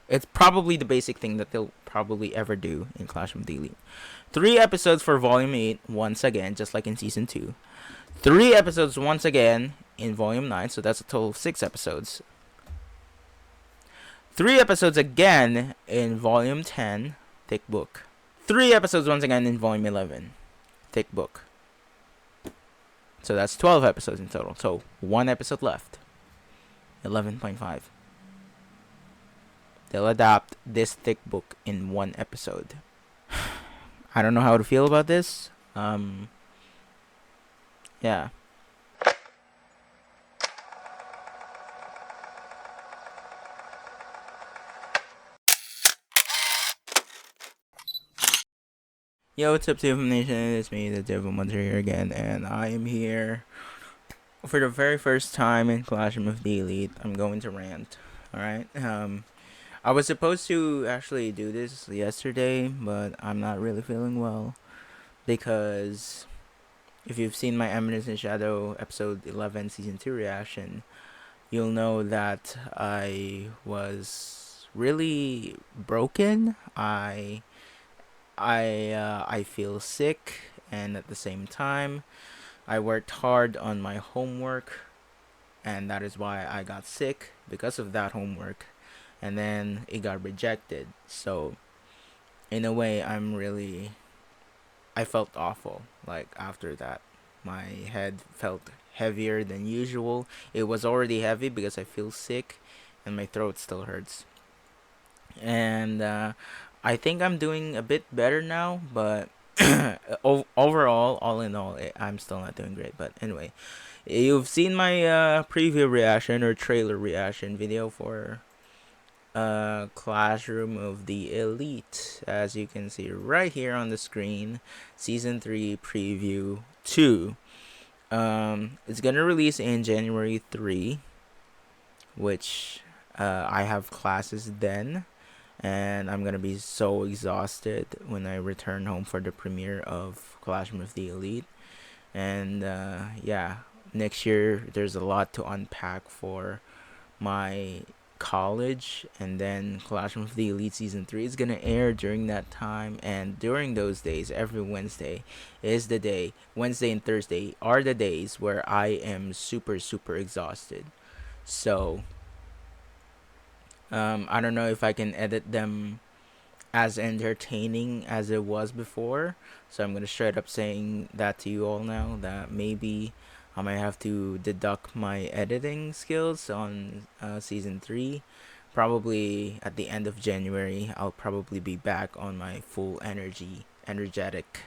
It's probably the basic thing that they'll probably ever do in Clash of the Elite. 3 episodes for Volume 8, once again, just like in Season 2. 3 episodes once again in Volume 9, so that's a total of 6 episodes. 3 episodes again in Volume 10, thick book. 3 episodes once again in Volume 11, thick book. So that's 12 episodes in total. So 1 episode left. 11.5. They'll adapt this thick book in 1 episode. I don't know how to feel about this. Yeah. Yo, what's up, TFM Nation? It's me, the Devil Monster here again, and I am here for the very first time in Clash of the Elite. I'm going to rant. Alright? I was supposed to actually do this yesterday, but I'm not really feeling well. Because if you've seen my Eminence in Shadow episode 11 season 2 reaction, you'll know that I was really broken. I feel sick, and at the same time, I worked hard on my homework, and that is why I got sick, because of that homework, and then it got rejected. So in a way, I felt awful. Like, after that, my head felt heavier than usual. It was already heavy because I feel sick and my throat still hurts. And I think I'm doing a bit better now, but overall, all in all, I'm still not doing great. But anyway, you've seen my preview reaction or trailer reaction video for Classroom of the Elite, as you can see right here on the screen. Season 3 preview 2. It's gonna release in January 3, which I have classes then, and I'm gonna be so exhausted when I return home for the premiere of Classroom of the Elite. And yeah, next year there's a lot to unpack for my college, and then Clash of the Elite Season 3 is gonna air during that time, and during those days, every Wednesday is the day. Wednesday and Thursday are the days where I am super exhausted. So I don't know if I can edit them as entertaining as it was before, so I'm gonna straight up saying that to you all now, that maybe I might have to deduct my editing skills on season 3. Probably at the end of January, I'll probably be back on my full energetic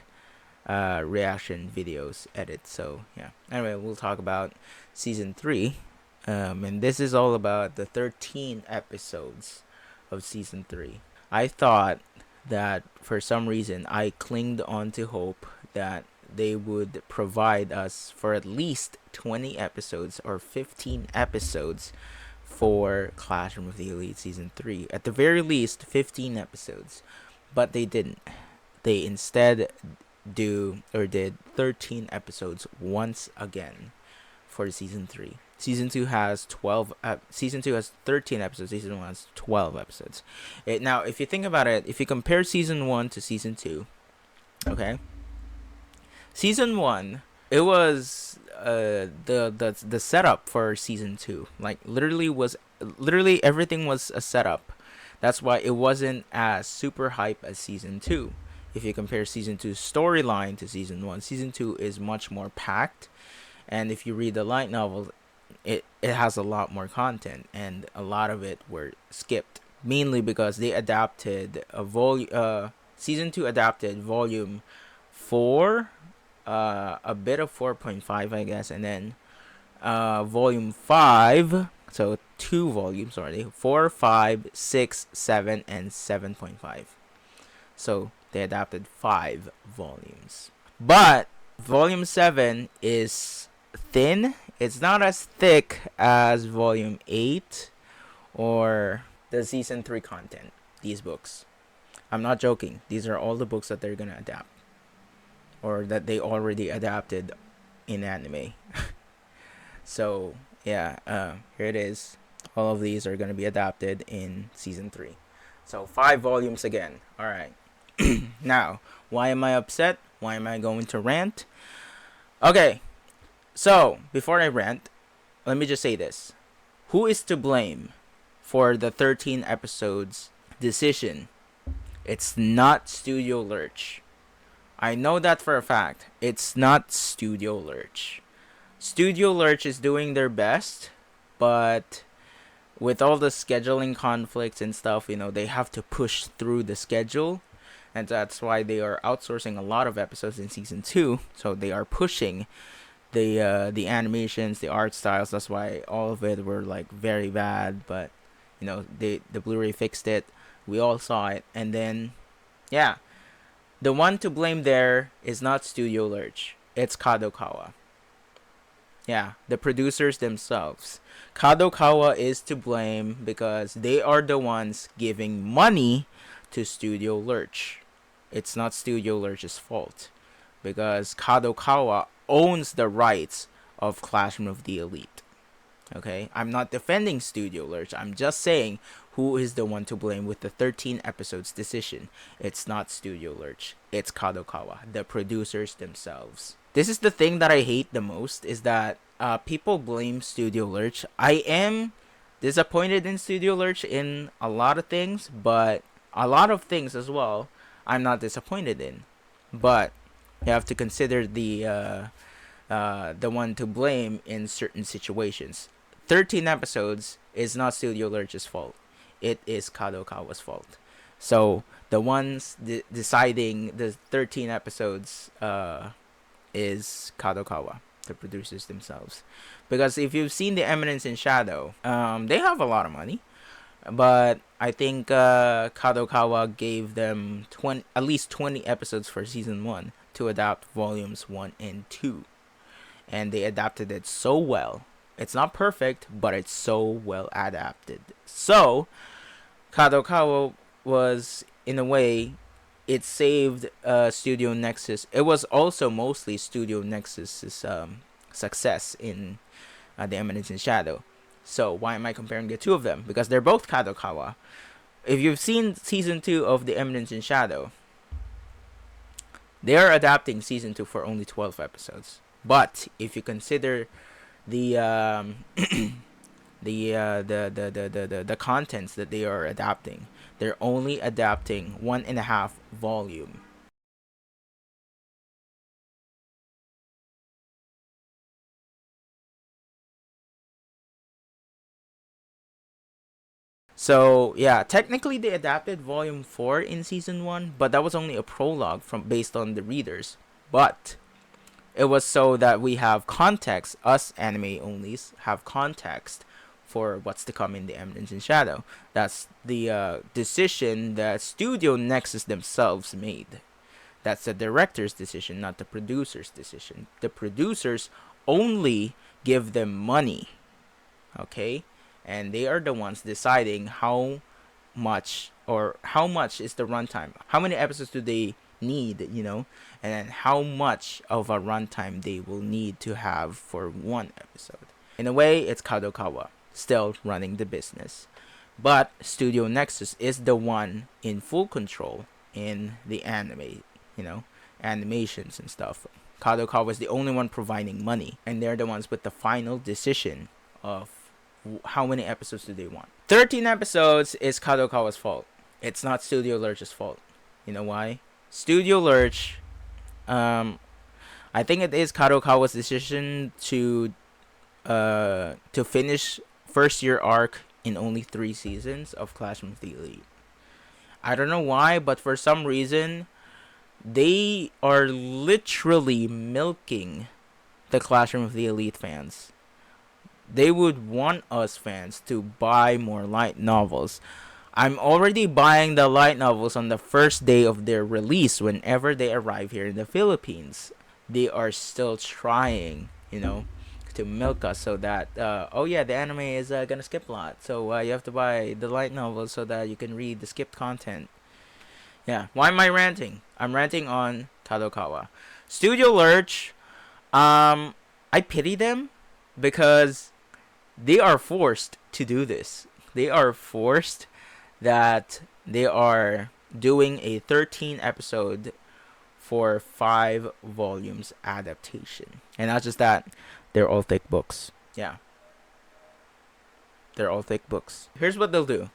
reaction videos edit. So yeah. Anyway, we'll talk about season 3. And this is all about the 13 episodes of season 3. I thought that for some reason I clinged on to hope that they would provide us for at least 20 episodes or 15 episodes for Classroom of the Elite Season 3. At the very least, 15 episodes. But they didn't. They instead did 13 episodes once again for Season 3. Season 2 has 13 episodes. Season 1 has 12 episodes. Now, if you think about it, if you compare Season 1 to Season 2, okay? Season 1, it was the setup for Season 2. Like, literally everything was a setup. That's why it wasn't as super hype as Season 2. If you compare Season 2's storyline to Season 1, Season 2 is much more packed. And if you read the light novel, it has a lot more content, and a lot of it were skipped, mainly because they adapted Season 2 adapted Volume 4, a bit of 4.5, I guess, and then Volume 5, so 2 volumes already, 4, 5, 6, 7, and 7.5. So they adapted 5 volumes. But Volume 7 is thin. It's not as thick as Volume 8 or the Season 3 content, these books. I'm not joking. These are all the books that they're going to adapt, or that they already adapted in anime. So, yeah, here it is. All of these are going to be adapted in Season 3. So 5 volumes again. Alright. Now, why am I upset? Why am I going to rant? Okay, so before I rant, let me just say this. Who is to blame for the 13 episodes decision? It's not Studio Lurch. I know that for a fact. It's not Studio Lurch. Studio Lurch is doing their best, but with all the scheduling conflicts and stuff, they have to push through the schedule. And that's why they are outsourcing a lot of episodes in season 2. So they are pushing the animations, the art styles. That's why all of it were like very bad. But the Blu-ray fixed it. We all saw it. And then, yeah, the one to blame there is not Studio Lurch. It's Kadokawa. Yeah, the producers themselves. Kadokawa is to blame because they are the ones giving money to Studio Lurch. It's not Studio Lurch's fault because Kadokawa owns the rights of Classroom of the Elite. Okay, I'm not defending Studio Lurch. I'm just saying who is the one to blame with the 13 episodes decision. It's not Studio Lurch. It's Kadokawa, the producers themselves. This is the thing that I hate the most is that people blame Studio Lurch. I am disappointed in Studio Lurch in a lot of things, but a lot of things as well I'm not disappointed in. But you have to consider the one to blame in certain situations. 13 episodes is not Studio Lurch's fault. It is Kadokawa's fault. So the ones deciding the 13 episodes is Kadokawa, the producers themselves. Because if you've seen The Eminence in Shadow, they have a lot of money. But I think Kadokawa gave them at least 20 episodes for season 1 to adapt volumes 1 and 2. And they adapted it so well. It's not perfect, but it's so well adapted. So, Kadokawa was, in a way, it saved Studio Nexus. It was also mostly Studio Nexus's success in The Eminence in Shadow. So, why am I comparing the two of them? Because they're both Kadokawa. If you've seen season 2 of The Eminence in Shadow, they are adapting season 2 for only 12 episodes. But if you consider the the contents that they are adapting, they're only adapting 1.5 volume. So yeah, technically they adapted volume 4 in season 1, but that was only a prologue based on the readers. But it was so that we have context, us anime onlys have context for what's to come in The Eminence in Shadow. That's the decision that Studio Nexus themselves made. That's the director's decision, not the producer's decision. The producers only give them money, okay? And they are the ones deciding how much is the runtime. How many episodes do they need, and then how much of a runtime they will need to have for one episode. In a way, it's Kadokawa still running the business, but Studio Nexus is the one in full control in the anime, animations and stuff. Kadokawa is the only one providing money, and they're the ones with the final decision of how many episodes do they want. 13 episodes is Kadokawa's fault. It's not Studio Lurch's fault. You know why? Studio Lurch, I think it is Kadokawa's decision to finish first year arc in only 3 seasons of Classroom of the Elite. I don't know why, but for some reason, they are literally milking the Classroom of the Elite fans. They would want us fans to buy more light novels. I'm already buying the light novels on the first day of their release whenever they arrive here in the Philippines. They are still trying, to milk us so that, the anime is gonna skip a lot. So you have to buy the light novels so that you can read the skipped content. Yeah, why am I ranting? I'm ranting on Kadokawa. Studio Lurch, I pity them because they are forced to do this. They are forced that they are doing a 13 episode for 5 volumes adaptation. And not just that, they're all thick books. Yeah. They're all thick books. Here's what they'll do.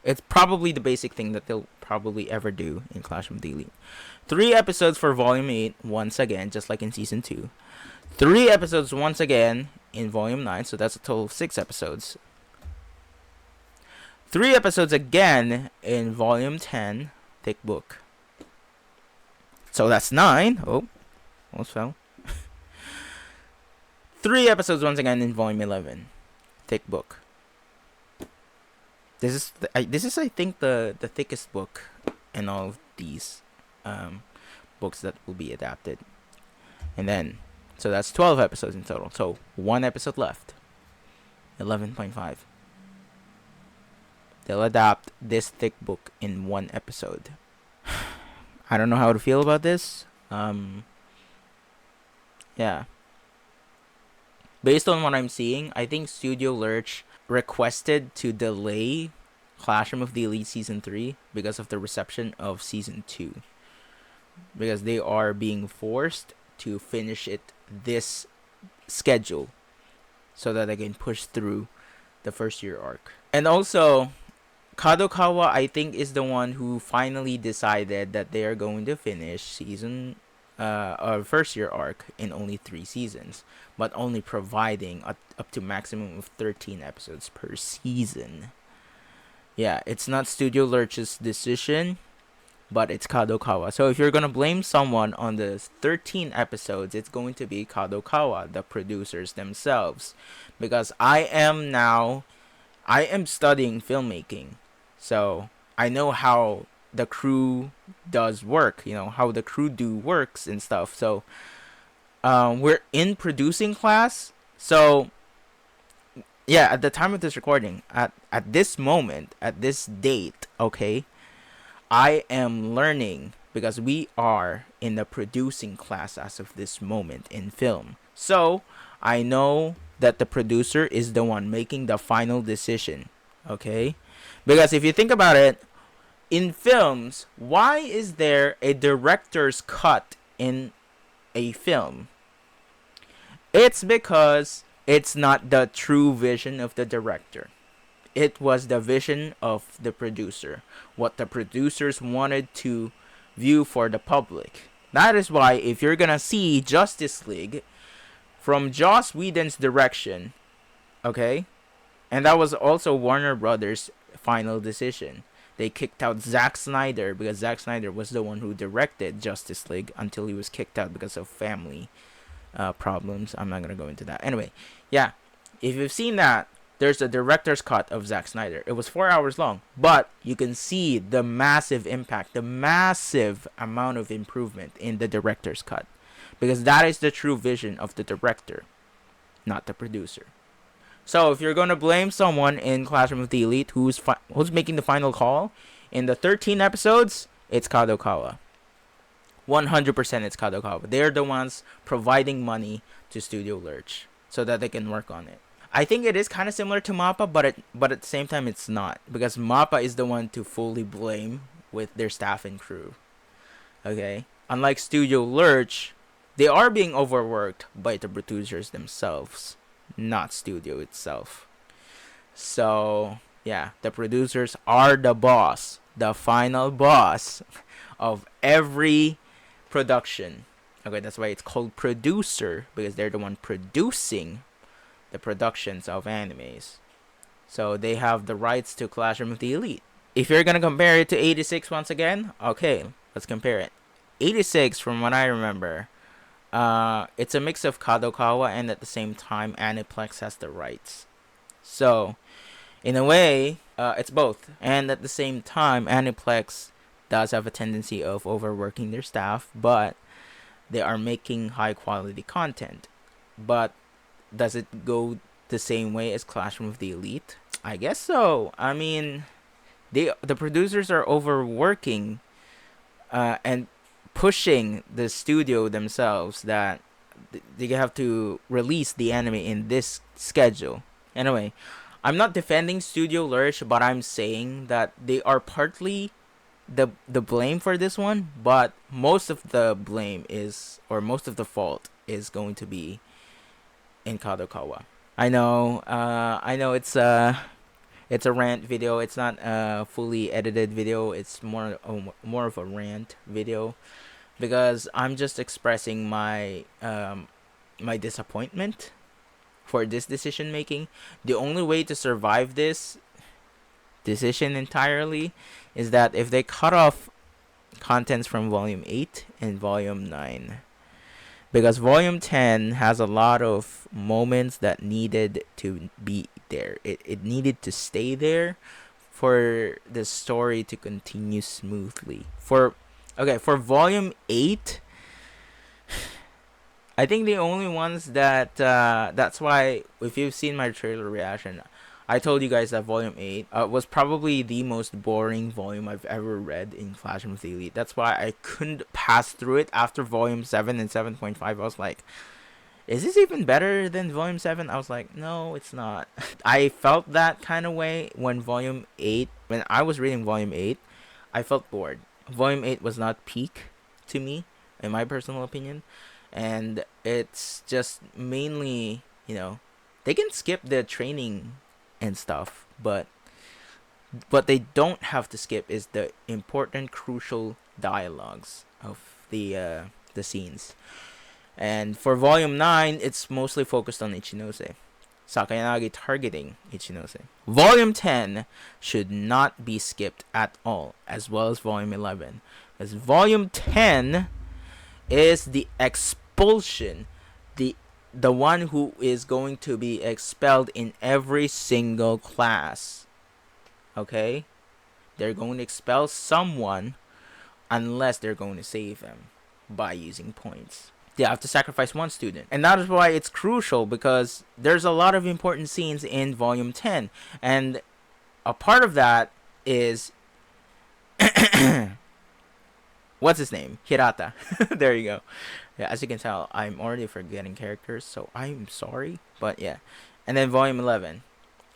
It's probably the basic thing that they'll probably ever do in Clash of the Elite. 3 episodes for Volume 8, once again, just like in Season 2. 3 episodes once again in Volume 9, so that's a total of 6 episodes. 3 episodes again in Volume 10, thick book. So that's 9. Oh, almost fell. 3 episodes once again in Volume 11, thick book. This is I think the thickest book in all of these books that will be adapted. And then so that's 12 episodes in total. So 1 episode left. 11.5. They'll adapt this thick book in 1 episode. I don't know how to feel about this. Yeah. Based on what I'm seeing, I think Studio Lurch requested to delay Clash of the Elite Season 3 because of the reception of Season 2. Because they are being forced to finish it this schedule so that they can push through the first year arc. And also, Kadokawa, I think, is the one who finally decided that they are going to finish first year arc in only 3 seasons, but only providing up to maximum of 13 episodes per season. Yeah, it's not Studio Lurch's decision, but it's Kadokawa. So if you're gonna blame someone on the 13 episodes, it's going to be Kadokawa, the producers themselves, because I am studying filmmaking, so I know how the crew does work, how the crew works and stuff. So we're in producing class, so yeah, at the time of this recording, at this moment, at this date, okay, I am learning because we are in the producing class as of this moment in film. So I know that the producer is the one making the final decision, okay? Because if you think about it, in films, why is there a director's cut in a film? It's because it's not the true vision of the director. It was the vision of the producer. What the producers wanted to view for the public. That is why if you're gonna see Justice League from Joss Whedon's direction, okay? And that was also Warner Brothers' final decision. They kicked out Zack Snyder because Zack Snyder was the one who directed Justice League until he was kicked out because of family problems. I'm not going to go into that. Anyway, yeah. If you've seen that, there's a director's cut of Zack Snyder. It was 4 hours long. But you can see the massive impact, the massive amount of improvement in the director's cut. Because that is the true vision of the director, not the producer. So if you're going to blame someone in Clash of the Elite who's making the final call in the 13 episodes, it's Kadokawa. 100% it's Kadokawa. They're the ones providing money to Studio Lurch so that they can work on it. I think it is kind of similar to MAPPA, but at the same time it's not, because MAPPA is the one to fully blame with their staff and crew. Okay? Unlike Studio Lurch, they are being overworked by the producers themselves, not studio itself. So yeah, the producers are the boss, the final boss of every production. Okay, that's why it's called producer, because they're the one producing the productions of animes. So they have the rights to Clash of the Elite. If you're gonna compare it to 86 once again, okay, let's compare it. 86, from what I remember, it's a mix of Kadokawa and at the same time Aniplex has the rights. So in a way, it's both. And at the same time, Aniplex does have a tendency of overworking their staff, but they are making high quality content. But does it go the same way as Clash of the Elite? I guess so. I mean, the producers are overworking and pushing the studio themselves that they have to release the anime in this schedule. Anyway, I'm not defending Studio Lurch, but I'm saying that they are partly the blame for this one, but most of the blame is, or most of the fault is going to be in Kadokawa. I know it's a rant video. It's not a fully edited video. It's more of a rant video because I'm just expressing my my disappointment for this decision making. The only way to survive this decision entirely is that if they cut off contents from volume 8 and volume 9, because volume 10 has a lot of moments that needed to be there. It needed to stay there for the story to continue smoothly. For volume 8, I think the only ones that that's why if you've seen my trailer reaction, I told you guys that volume 8 was probably the most boring volume I've ever read in Classroom of the Elite. That's why I couldn't pass through it after volume 7 and 7.5. I was like, is this even better than volume 7? I was like, no, it's not. I felt that kind of way when I was reading volume 8, I felt bored. Volume 8 was not peak to me, in my personal opinion. And it's just mainly, they can skip the training and stuff, but what they don't have to skip is the important, crucial dialogues of the scenes. And for volume 9, it's mostly focused on Ichinose. Sakayanagi targeting Ichinose. Volume 10 should not be skipped at all, as well as volume 11. As volume 10 is the expulsion, the one who is going to be expelled in every single class. Okay? They're going to expel someone unless they're going to save them by using points. They have to sacrifice one student. And that is why it's crucial, because there's a lot of important scenes in volume 10. And a part of that is what's his name? Hirata. There you go. Yeah, as you can tell, I'm already forgetting characters, so I'm sorry. But yeah. And then volume 11.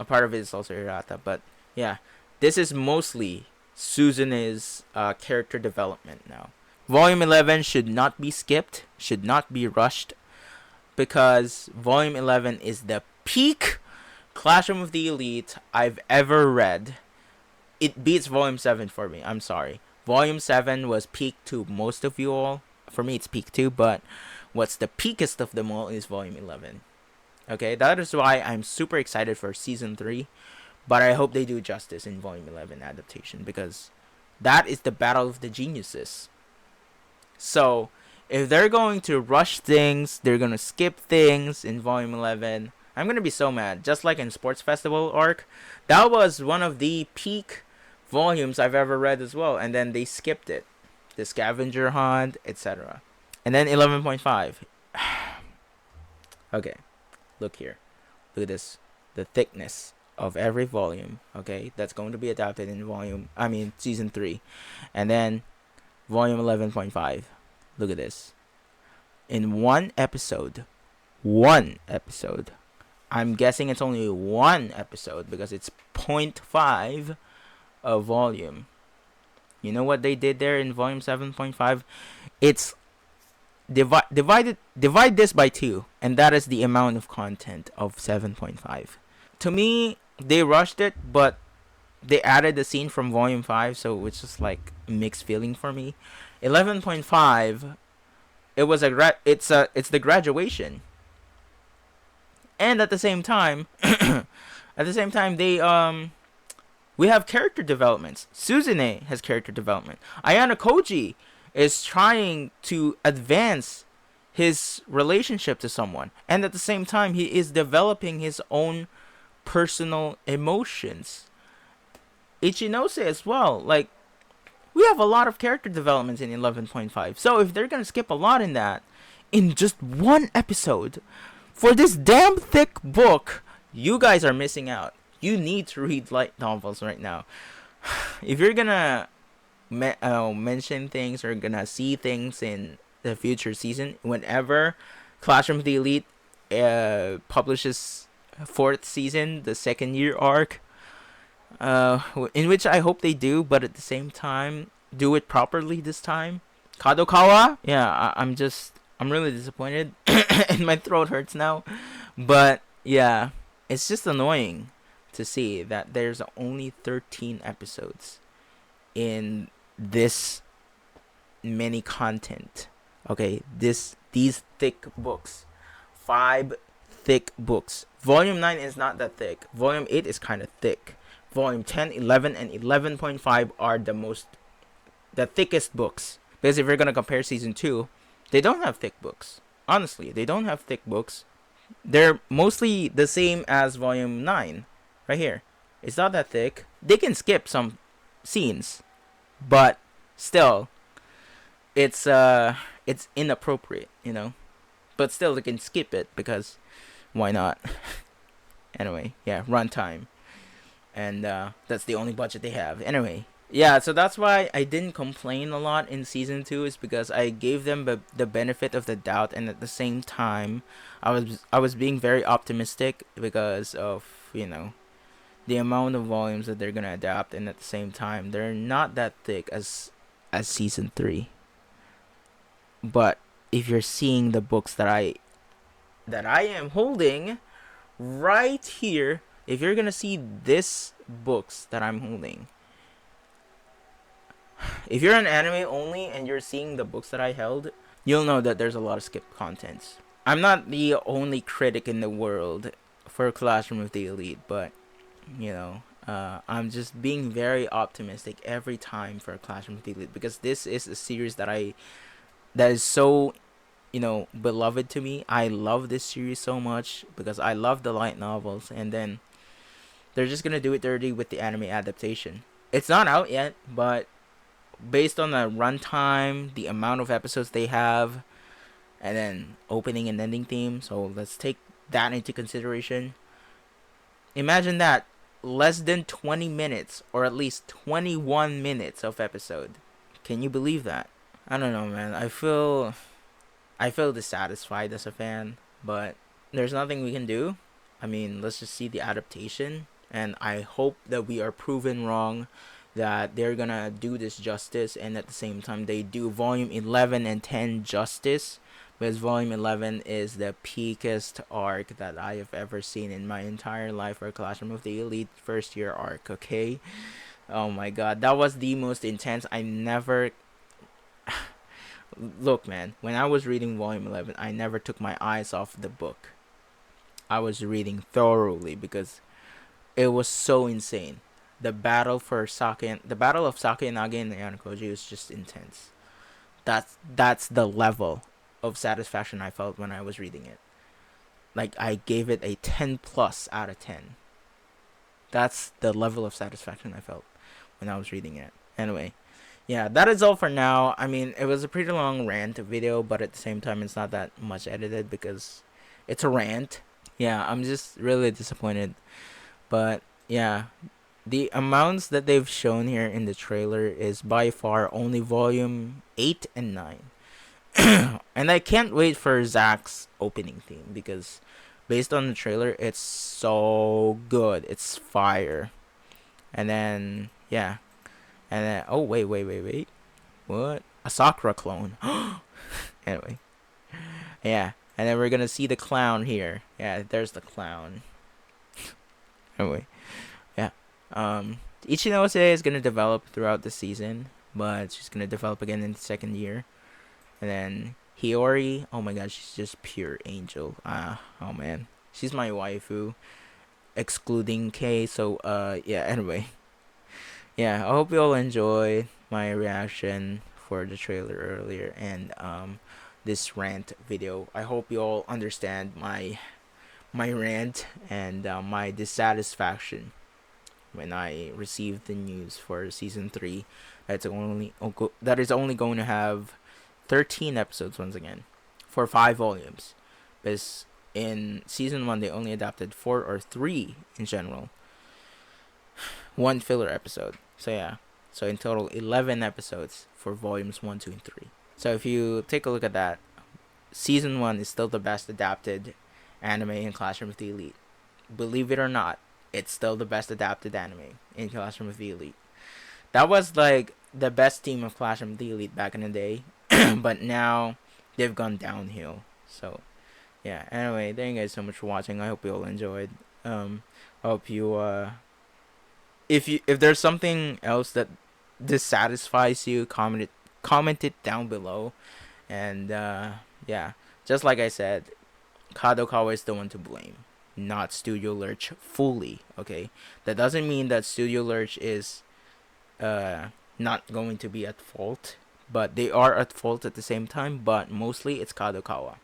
A part of it is also Hirata. But yeah, this is mostly Suzune's character development now. Volume 11 should not be skipped, should not be rushed, because volume 11 is the peak Classroom of the Elite I've ever read. It beats volume 7 for me. I'm sorry. Volume 7 was peak to most of you all. For me, it's peak 2, but what's the peakest of them all is volume 11. Okay, that is why I'm super excited for season 3, but I hope they do justice in volume 11 adaptation, because that is the battle of the geniuses. So, if they're going to rush things, they're going to skip things in volume 11, I'm going to be so mad. Just like in Sports Festival arc, that was one of the peak volumes I've ever read as well, and then they skipped it. The scavenger hunt, etc. And then 11.5. Okay, look here. Look at this. The thickness of every volume, okay? That's going to be adapted in season 3. And then volume 11.5. Look at this. In one episode, I'm guessing it's only one episode because it's 0.5 a volume. You know what they did there in volume 7.5? It's divide this by 2, and that is the amount of content of 7.5. To me, they rushed it, but they added the scene from volume 5, so it's just like mixed feeling for me. 11.5, it's the graduation, and at the same time, they we have character developments. Suzune has character development. Ayanokouji is trying to advance his relationship to someone, and at the same time, he is developing his own personal emotions. Ichinose as well. Like, we have a lot of character developments in 11.5. So if they're gonna skip a lot in that, in just one episode, for this damn thick book, you guys are missing out. You need to read light novels right now. If you're gonna mention things or gonna see things in the future season, whenever Classroom of the Elite publishes fourth season, the second year arc, in which I hope they do, but at the same time, do it properly this time. Kadokawa? Yeah, I'm really disappointed, and my throat hurts now. But yeah, it's just annoying to see that there's only 13 episodes in this many content. Okay, these thick books, 5 thick books. Volume 9 is not that thick. Volume 8 is kind of thick. Volume 10, 11, and 11.5 are the thickest books. Because if you're gonna compare season 2, they don't have thick books. Honestly, they don't have thick books. They're mostly the same as volume 9, right here. It's not that thick. They can skip some scenes, but still, it's inappropriate, you know. But still, they can skip it because why not? Anyway, yeah, runtime, and that's the only budget they have. Anyway, yeah, so that's why I didn't complain a lot in season 2, is because I gave them the benefit of the doubt, and at the same time, I was being very optimistic because of, you know, the amount of volumes that they're gonna adapt, and at the same time, they're not that thick as season 3. But if you're seeing the books that I am holding right here, if you're gonna see this books that I'm holding, if you're an anime only and you're seeing the books that I held, you'll know that there's a lot of skipped contents. I'm not the only critic in the world for Classroom of the Elite, but you know, I'm just being very optimistic every time for Classroom of the Elite, because this is a series that is so, you know, beloved to me. I love this series so much because I love the light novels, and then they're just gonna do it dirty with the anime adaptation. It's not out yet, but based on the runtime, the amount of episodes they have, and then opening and ending theme, so let's take that into consideration. Imagine that, less than 20 minutes, or at least 21 minutes of episode. Can you believe that? I don't know, man. I feel dissatisfied as a fan, but there's nothing we can do. I mean, let's just see the adaptation, and I hope that we are proven wrong, that they're gonna do this justice, and at the same time they do volume 11 and 10 justice, because volume 11 is the peakest arc that I have ever seen in my entire life for Classroom of the Elite first year arc. Okay, oh my god, that was the most intense. I never look, man, when I was reading volume 11, I never took my eyes off the book. I was reading thoroughly because it was so insane. The battle of Sake and Nage and Ayanokouji was just intense. That's the level of satisfaction I felt when I was reading it. Like, I gave it a 10 plus out of 10. That's the level of satisfaction I felt when I was reading it. Anyway, yeah, that is all for now. I mean, it was a pretty long rant video, but at the same time, it's not that much edited because it's a rant. Yeah, I'm just really disappointed. But yeah, the amounts that they've shown here in the trailer is by far only volume 8 and 9. And I can't wait for Zach's opening theme, because based on the trailer, it's so good. It's fire. And then, yeah. And then, oh, wait. What? A Sakura clone. Anyway. Yeah. And then we're gonna see the clown here. Yeah, there's the clown. Anyway. Yeah. Ichinose is gonna develop throughout the season, but she's gonna develop again in the second year. And then Hiyori, oh my god, she's just pure angel. Oh man, she's my waifu, excluding K. So yeah. Anyway, yeah, I hope you all enjoyed my reaction for the trailer earlier and this rant video. I hope you all understand my rant and my dissatisfaction when I received the news for season 3 that is only going to have 13 episodes once again for 5 volumes, because in season 1 they only adapted 4 or 3 in general, 1 filler episode. So yeah, so in total 11 episodes for volumes 1, 2, and 3. So if you take a look at that, season 1 is still the best adapted anime in Classroom of the Elite, believe it or not, it's still the best adapted anime in Classroom of the Elite. That was like the best team of Classroom of the Elite back in the day, but now they've gone downhill. So yeah. Anyway, thank you guys so much for watching. I hope you all enjoyed. I hope you if there's something else that dissatisfies you, comment it down below. And yeah, just like I said, Kadokawa is the one to blame, not Studio Lurch fully. Okay, that doesn't mean that Studio Lurch is not going to be at fault, but they are at fault at the same time. But mostly it's Kadokawa.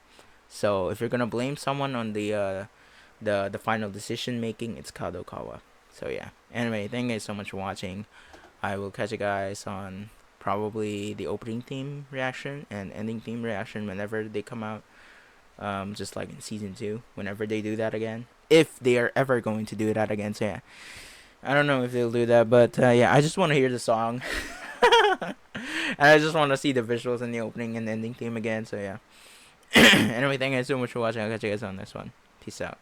So if you're gonna blame someone on the final decision making, it's Kadokawa. So yeah. Anyway, thank you guys so much for watching. I will catch you guys on probably the opening theme reaction and ending theme reaction whenever they come out. Just like in season 2, whenever they do that again, if they are ever going to do that again. So yeah, I don't know if they'll do that, but yeah, I just want to hear the song. And I just want to see the visuals in the opening and ending theme again. So yeah. Anyway, thank you guys so much for watching. I'll catch you guys on this one. Peace out.